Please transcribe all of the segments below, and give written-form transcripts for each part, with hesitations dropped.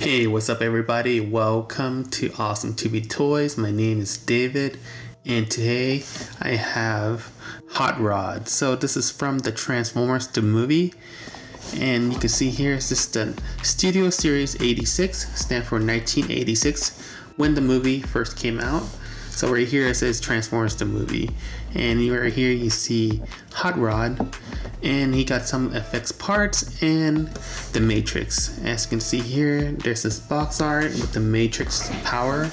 Hey, what's up everybody? Welcome to AwesomeTubees Toys. My name is David and today I have Hot Rod. So this is from the Transformers the movie, and you can see here is this the Studio Series 86, stand for 1986 when the movie first came out. So right here it says Transformers the movie, and right here you see Hot Rod, and he got some effects parts and the Matrix. As you can see here, there's this box art with the Matrix power,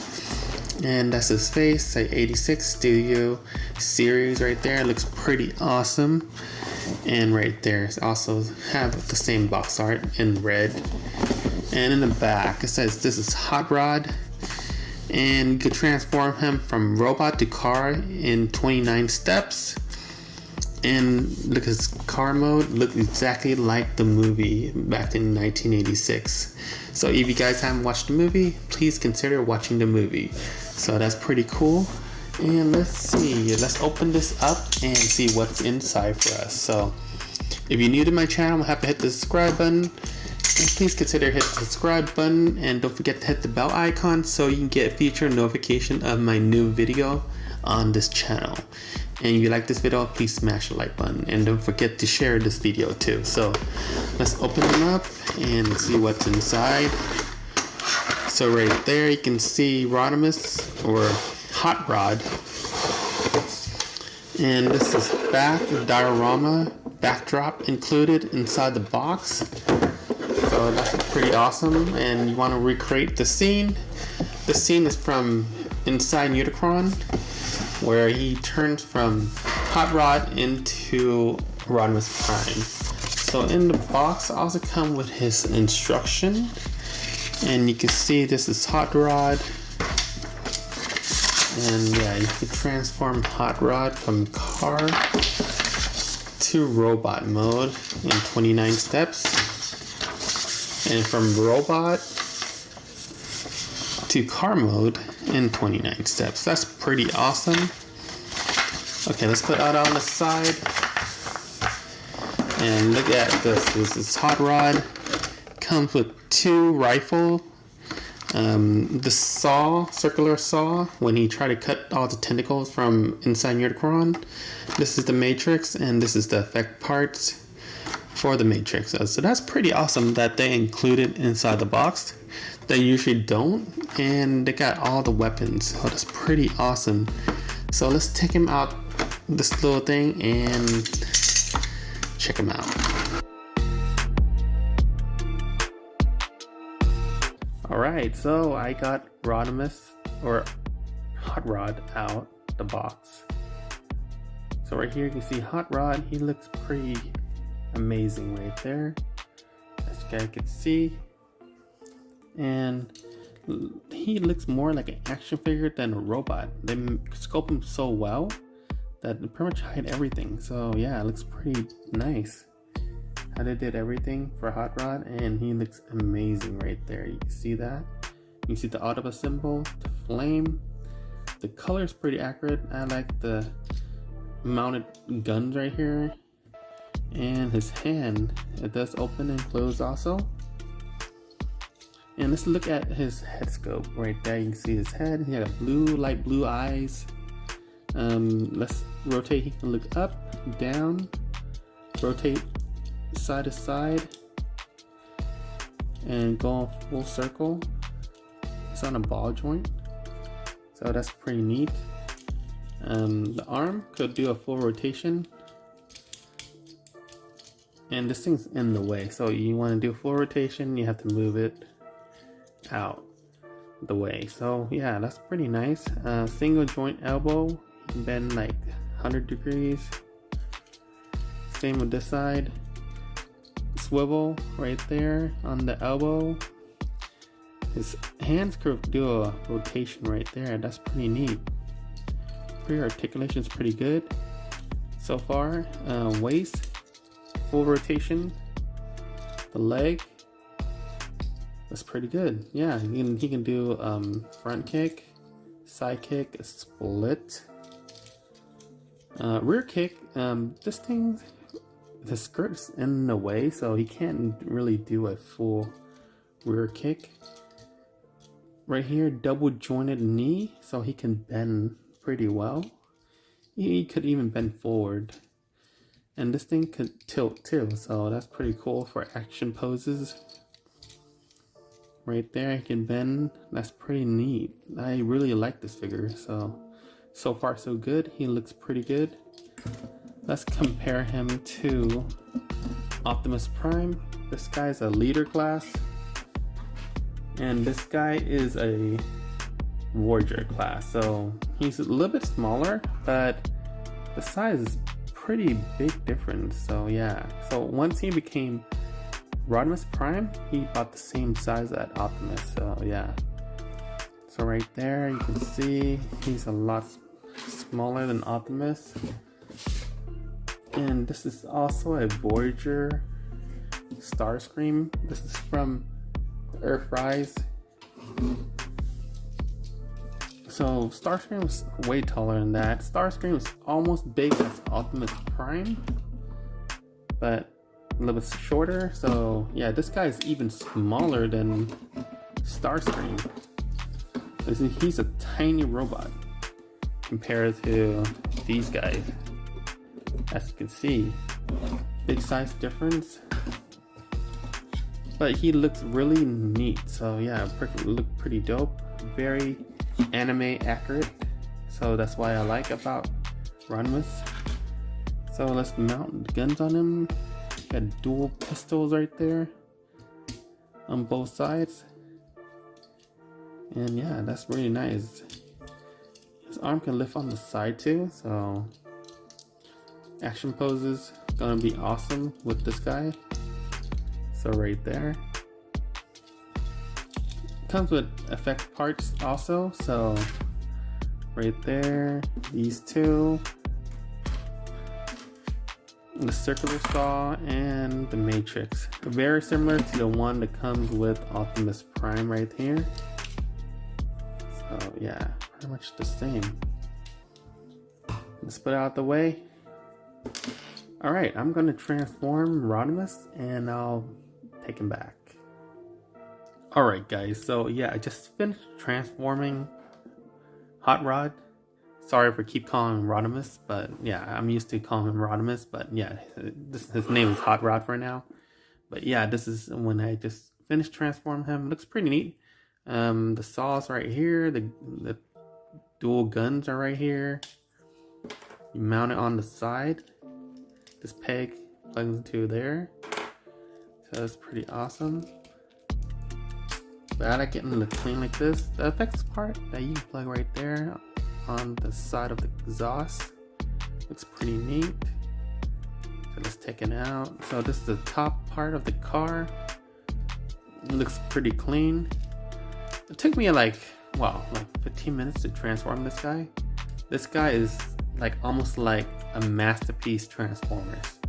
and that's his face, like 86 Studio Series right there. It looks pretty awesome. And right there also have the same box art in red. And in the back it says this is Hot Rod, and you could transform him from robot to car in 29 steps. And look at his car mode, look exactly like the movie back in 1986. So if you guys haven't watched the movie, please consider watching the movie. So that's pretty cool. And let's see, let's open this up and see what's inside for us. So if you're new to my channel, have to hit the subscribe button. And please consider hitting the subscribe button, and don't forget to hit the bell icon so you can get a future notification of my new video on this channel. And if you like this video, please smash the like button, and don't forget to share this video too. So let's open them up and see what's inside. So right there you can see Rodimus, or Hot Rod, and this is back diorama backdrop included inside the box. So that's pretty awesome. And you want to recreate the scene. The scene is from Inside Unicron, where he turns from Hot Rod into Rodimus Prime. So in the box also come with his instruction, and you can see this is Hot Rod. And yeah, you can transform Hot Rod from car to robot mode in 29 steps, and from robot to car mode in 29 steps. That's pretty awesome. Okay, let's put that on the side. And look at this. This is Hot Rod. Comes with two rifle. The saw, circular saw, when he tried to cut all the tentacles from Inside Unicron. This is the Matrix, and this is the effect parts for the Matrix. So that's pretty awesome that they included inside the box. They usually don't, and they got all the weapons. So that's pretty awesome. So let's take him out this little thing and check him out. Alright, so I got Rodimus, or Hot Rod, out the box. So right here you can see Hot Rod. He looks pretty amazing right there, as you guys can see. And he looks more like an action figure than a robot. They sculpt him so well that they pretty much hide everything. So yeah, it looks pretty nice how they did everything for Hot Rod, and he looks amazing right there. You can see that. You can see the Autobus symbol, the flame. The color is pretty accurate. I like the mounted guns right here. And his hand, it does open and close also. And let's look at his head scope right there. You can see his head. He got blue, light blue eyes. Let's rotate. He can look up, down, rotate side to side, and go full circle. It's on a ball joint, so that's pretty neat. The arm could do a full rotation, and this thing's in the way, so you want to do a full rotation, you have to move it out the way. So yeah, that's pretty nice. Single joint elbow, you can bend like 100 degrees. Same with this side. Swivel right there on the elbow. His hands could do a rotation right there. That's pretty neat. Rear articulation is pretty good so far. Waist, full rotation. The leg, that's pretty good. Yeah, he can do front kick, side kick, a split, rear kick. This thing, the skirt's in the way, so he can't really do a full rear kick. right here, double jointed knee, so he can bend pretty well. He could even bend forward. And this thing could tilt too, so that's pretty cool for action poses. Right there, he can bend. That's pretty neat. I really like this figure, so far so good. He looks pretty good. Let's compare him to Optimus Prime. This guy's a leader class, and this guy is a warrior class. So he's a little bit smaller, but the size is pretty big difference. So yeah, so once he became Rodimus Prime, he about the same size as Optimus. So yeah, so right there you can see he's a lot smaller than Optimus. And this is also a Voyager Starscream. This is from Earthrise. So Starscream was way taller than that. Starscream was almost big as Optimus Prime, but a little bit shorter. So yeah, this guy is even smaller than Starscream. He's a tiny robot compared to these guys. As you can see, big size difference, but he looks really neat. So yeah, look pretty dope, very anime accurate. So that's why I like about Rodimus. So let's mount guns on him. Got dual pistols right there on both sides, and yeah, that's really nice. His arm can lift on the side too, so action poses gonna be awesome with this guy. So right there, comes with effect parts also. So right there, these two, the circular saw and the matrix, very similar to the one that comes with Optimus Prime right here. So yeah, pretty much the same. Let's put it out the way. Alright, I'm gonna transform Rodimus and I'll take him back. Alright guys, so yeah, I just finished transforming Hot Rod. Sorry for keep calling him Rodimus, but yeah, I'm used to calling him Rodimus, but yeah, his name is Hot Rod for now. But yeah, this is when I just finished transforming him. It looks pretty neat. The saw's right here, the dual guns are right here. You mount it on the side. This peg plugs into there. So that's pretty awesome. But I like getting the clean like this. The effects part that you can plug right there on the side of the exhaust looks pretty neat. So let's take it out. So this is the top part of the car. It looks pretty clean. It took me like 15 minutes to transform this guy. This guy is like almost like a masterpiece Transformers,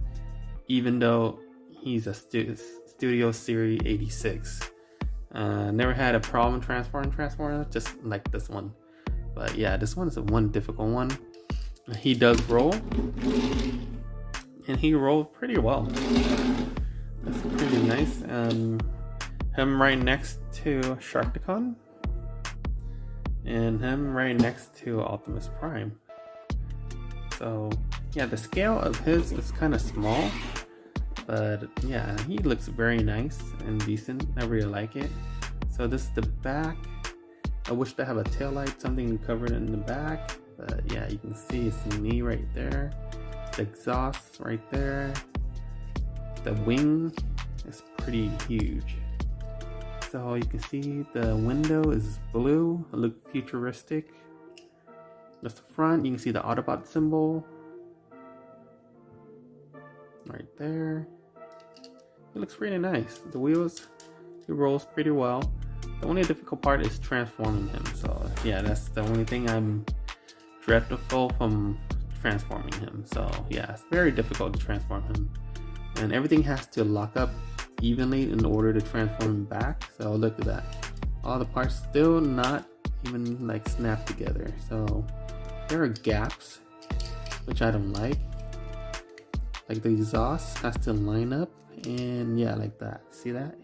even though he's a Studio Series 86. Never had a problem transforming Transformers, just like this one. But yeah, this one is one difficult one. He does roll, and he rolled pretty well. That's pretty nice. Him right next to Sharkticon, and him right next to Optimus Prime. So yeah, the scale of his is kind of small, but yeah, he looks very nice and decent. I really like it. So this is the back. I wish to have a tail light, something covered in the back, but yeah, you can see his knee right there, the exhaust right there, the wing is pretty huge. So you can see the window is blue, it looks futuristic. That's the front. You can see the Autobot symbol right there. It looks really nice. The wheels, he rolls pretty well. The only difficult part is transforming him. So yeah, that's the only thing I'm dreadful from transforming him. So yeah, it's very difficult to transform him, and everything has to lock up evenly in order to transform him back. So look at that, all the parts still not even like snap together. So there are gaps, which I don't like. Like the exhaust has to line up, and yeah, like that. See that?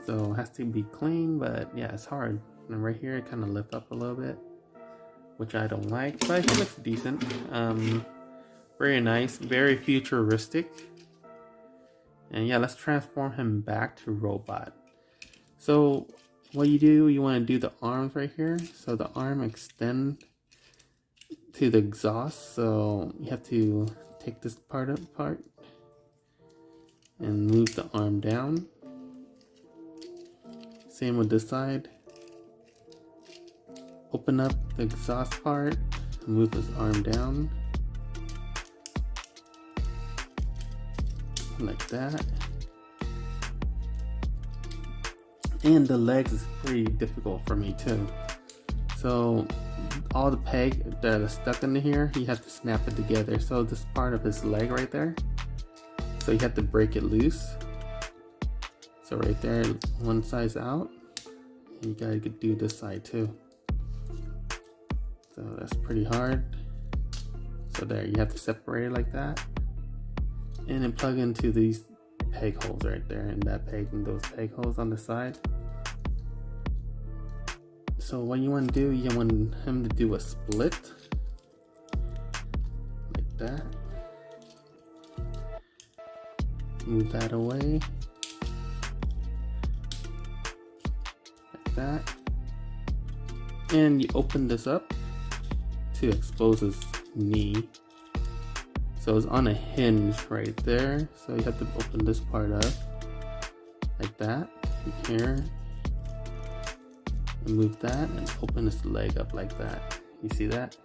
So it has to be clean, but yeah, it's hard. And right here it kind of lifts up a little bit, which I don't like, but it looks decent. Very nice, very futuristic. And yeah, let's transform him back to robot. So what you do, you want to do the arms right here. So the arm extend to the exhaust. So you have to take this part apart and move the arm down. Same with this side. Open up the exhaust part, move this arm down. Like that. And the legs is pretty difficult for me too. So all the peg that is stuck in here, you have to snap it together. So this part of his leg right there, so you have to break it loose. So right there, one side's out. And you gotta do this side too. So that's pretty hard. So there, you have to separate it like that. And then plug into these peg holes right there, and that peg and those peg holes on the side. So what you want to do, you want him to do a split like that. Move that away like that, and you open this up to expose his knee. So it's on a hinge right there. So you have to open this part up like that here, and move that and open this leg up like that. You see that?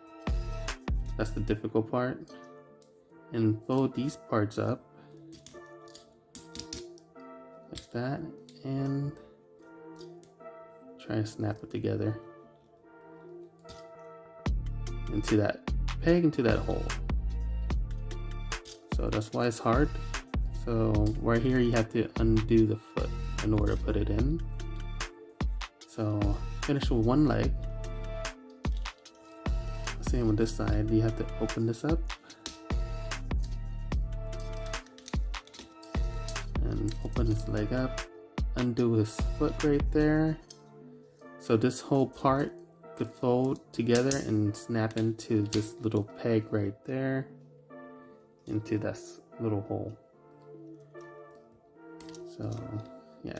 That's the difficult part. And fold these parts up like that and try to snap it together into that peg, into that hole. So that's why it's hard. So right here you have to undo the foot in order to put it in. So finish with one leg. Same with this side, you have to open this up and open his leg up, undo his foot right there. So this whole part could fold together and snap into this little peg right there, into this little hole. So yeah,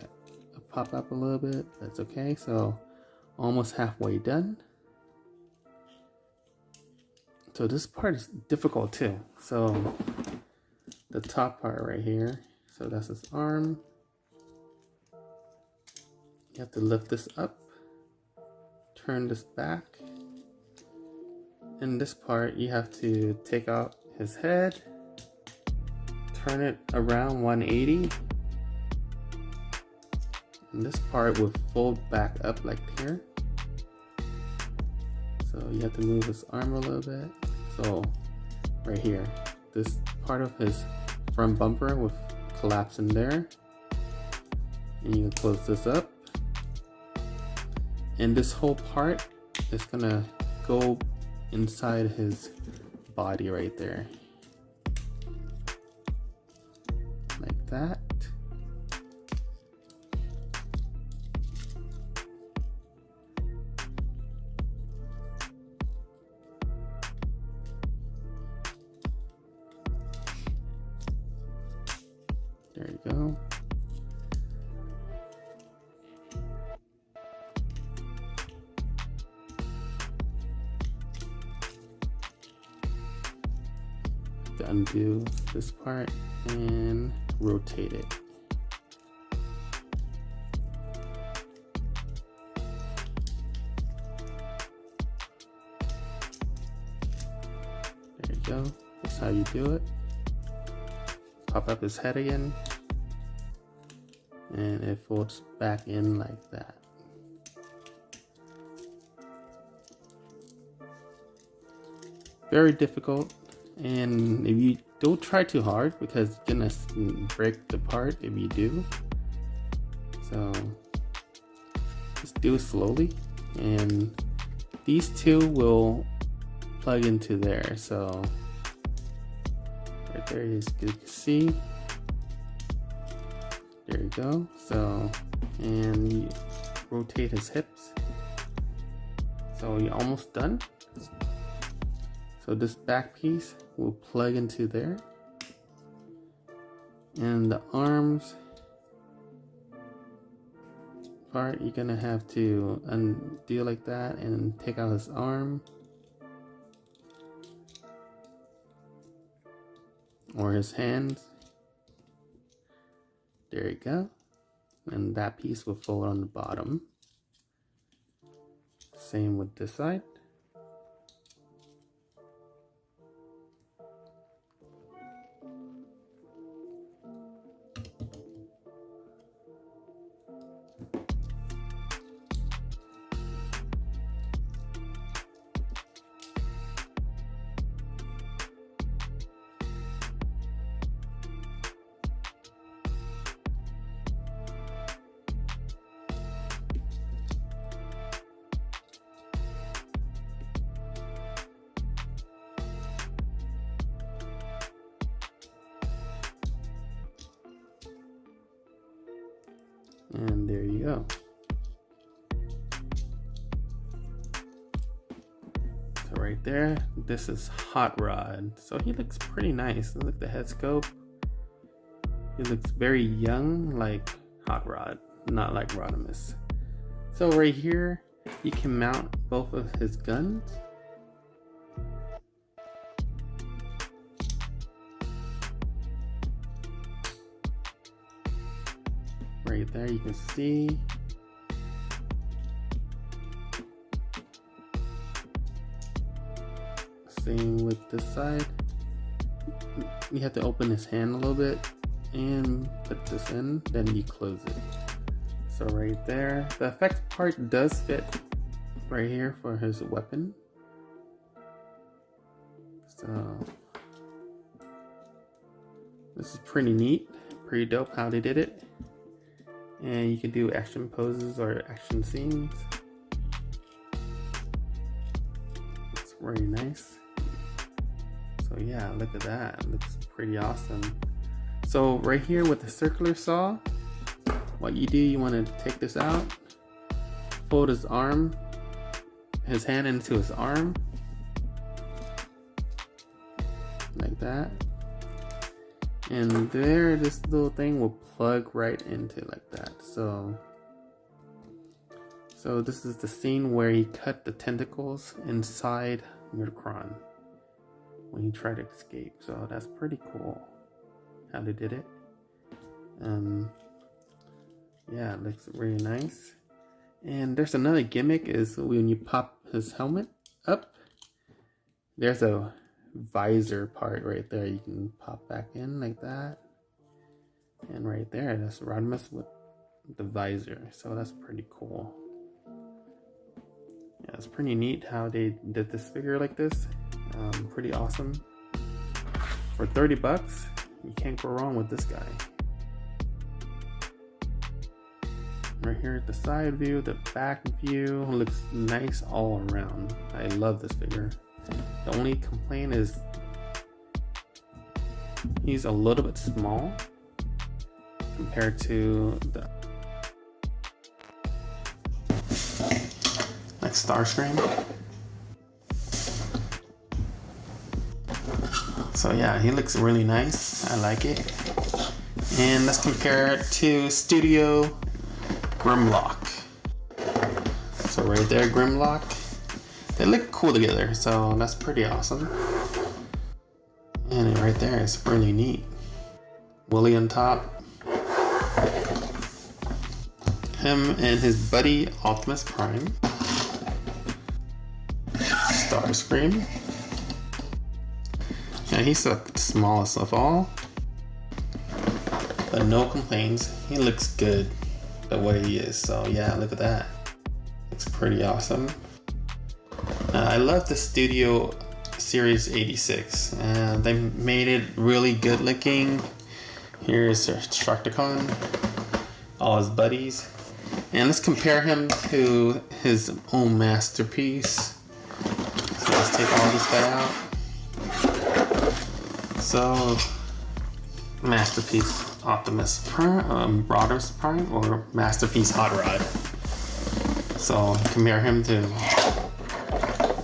it'll pop up a little bit, that's okay. So almost halfway done. So this part is difficult too. So the top part right here, so that's his arm. You have to lift this up, turn this back. In this part, you have to take out his head, turn it around 180. And this part will fold back up like here. So you have to move his arm a little bit. So right here, this part of his front bumper will collapse in there. And you can close this up. And this whole part is gonna go inside his body right there. Like that. There you go. To undo this part and rotate it. There you go. That's how you do it. Pop up his head again, and it folds back in like that. Very difficult, and if you don't try too hard, because you're gonna break the part if you do. So just do it slowly, and these two will plug into there. So right there is good to see. There you go. So, and you rotate his hips. So you're almost done. So this back piece will plug into there. And the arms part, you're gonna have to undo like that and take out his arm. Or his hands. There you go. And that piece will fold on the bottom. Same with this side. And there you go. So right there, this is Hot Rod. So he looks pretty nice. Look at the head scope. He looks very young, like Hot Rod, not like Rodimus. So right here, you can mount both of his guns. Right there, you can see. Same with this side. You have to open his hand a little bit and put this in, then you close it. So right there, the effects part does fit right here for his weapon. So this is pretty neat, pretty dope how they did it. And you can do action poses or action scenes. It's very nice. So yeah, look at that. It looks pretty awesome. So right here with the circular saw, what you do, you want to take this out, fold his arm, his hand into his arm, like that. And there, this little thing will plug right into like that. So this is the scene where he cut the tentacles inside Unicron when he tried to escape. So that's pretty cool how they did it. Yeah, it looks really nice. And there's another gimmick is when you pop his helmet up, there's a visor part right there. You can pop back in like that. And right there, that's Rodimus with the visor. So that's pretty cool. Yeah, it's pretty neat how they did this figure like this. Pretty awesome. For 30 bucks, you can't go wrong with this guy. Right here at the side view, the back view looks nice all around. I love this figure. The only complaint is he's a little bit small compared to the like Starscream. So yeah, he looks really nice. I like it. And let's compare it to Studio Grimlock. So right there, Grimlock. They look cool together, so that's pretty awesome. And right there, it's really neat. Willie on top. Him and his buddy Optimus Prime. Starscream. Yeah, he's the smallest of all. But no complaints. He looks good the way he is. So yeah, look at that. Looks pretty awesome. I love the Studio Series 86. They made it really good looking. Here's Structicon, all his buddies. And let's compare him to his own masterpiece. So let's take all this guy out. So, masterpiece, Optimus Prime, Rodimus Prime, or Masterpiece Hot Rod. So compare him to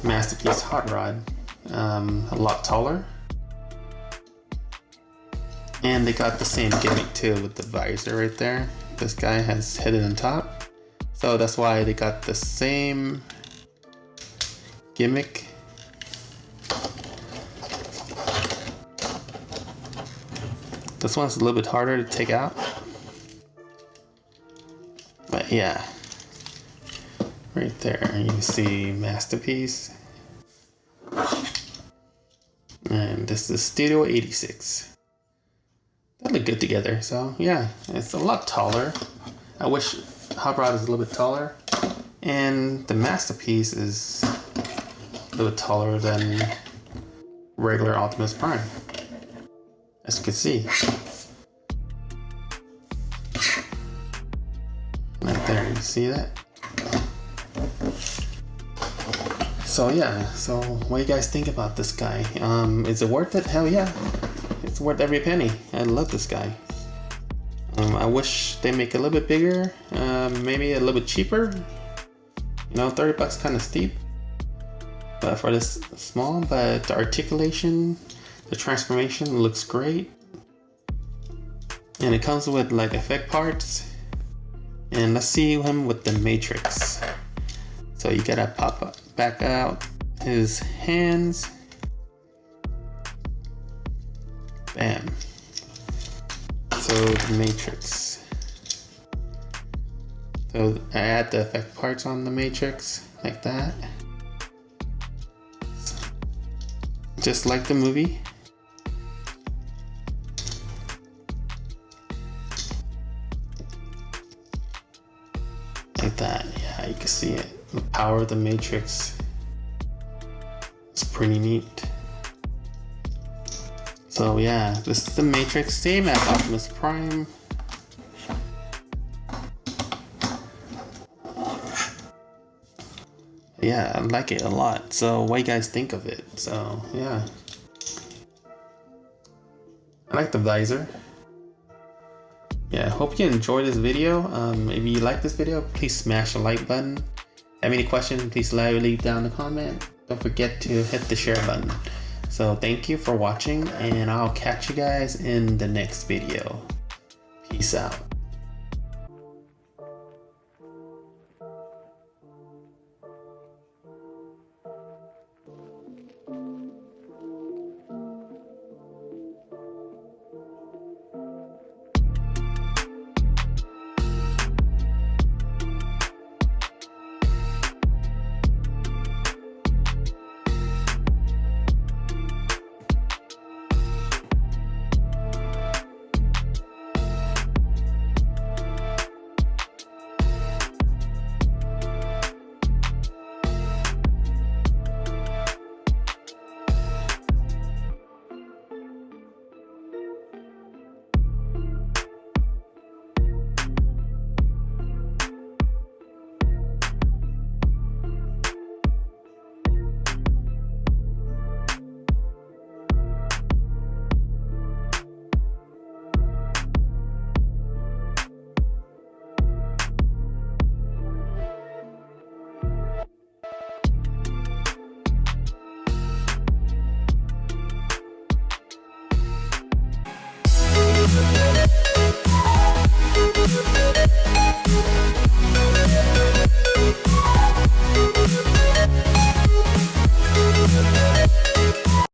Masterpiece Hot Rod, a lot taller. And they got the same gimmick too with the visor right there. This guy has hidden on top. So that's why they got the same gimmick. This one's a little bit harder to take out. But yeah. Right there you see Masterpiece. And this is Studio 86. They look good together, so yeah, it's a lot taller. I wish Hot Rod is a little bit taller, and the Masterpiece is a little bit taller than regular Optimus Prime, as you can see. Right there, you see that? So yeah, so what do you guys think about this guy? Is it worth it? Hell yeah. It's worth every penny. I love this guy. I wish they make it a little bit bigger, maybe a little bit cheaper. You know, 30 bucks kind of steep, but for this small. But the articulation, the transformation looks great, and it comes with like effect parts. And let's see him with the Matrix. So you gotta pop back out his hands. Bam. So the Matrix. So I add the effect parts on the Matrix like that. Just like the movie. Like that. Yeah, you can see it. The power of the Matrix. It's pretty neat. So yeah, this is the Matrix, same as Optimus Prime. Yeah, I like it a lot. So what do you guys think of it? So yeah, I like the visor. Yeah, hope you enjoyed this video. If you like this video, please smash the like button. Have any questions, please leave down the comment. Don't forget to hit the share button. So thank you for watching, and I'll catch you guys in the next video. Peace out.